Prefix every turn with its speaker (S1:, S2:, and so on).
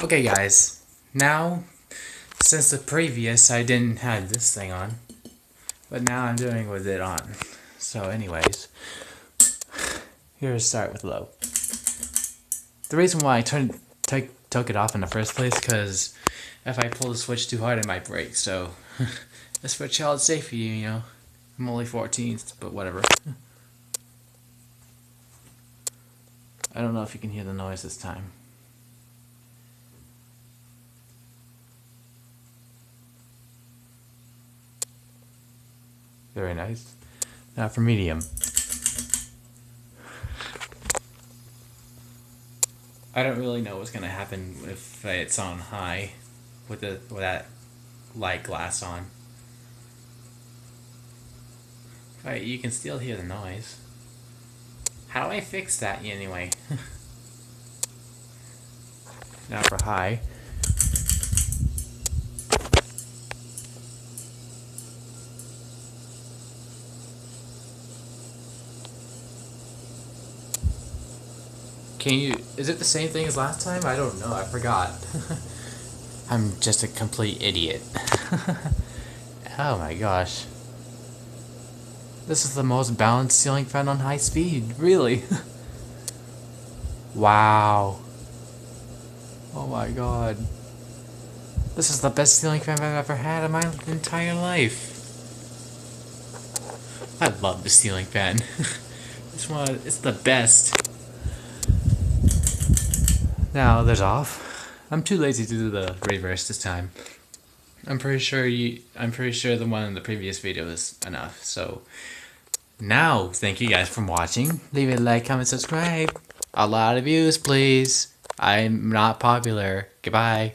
S1: Okay guys, now, since the previous I didn't have this thing on, but now I'm doing with it on. So anyways, here's start with low. The reason why I took it off in the first place, because if I pull the switch too hard it might break, so it's for child safety, you know. I'm only 14, but whatever. I don't know if you can hear the noise this time. Very nice. Now for medium. I don't really know what's gonna happen if it's on high with that light glass on. But you can still hear the noise. How do I fix that anyway? Now for high. Is it the same thing as last time? I don't know, I forgot. I'm just a complete idiot. Oh my gosh. This is the most balanced ceiling fan on high speed, really. Wow. Oh my god. This is the best ceiling fan I've ever had in my entire life. I love the ceiling fan. It's the best. Now there's off. I'm too lazy to do the reverse this time. I'm pretty sure the one in the previous video is enough. So now, thank you guys for watching. Leave a like, comment, subscribe. A lot of views, please. I'm not popular. Goodbye.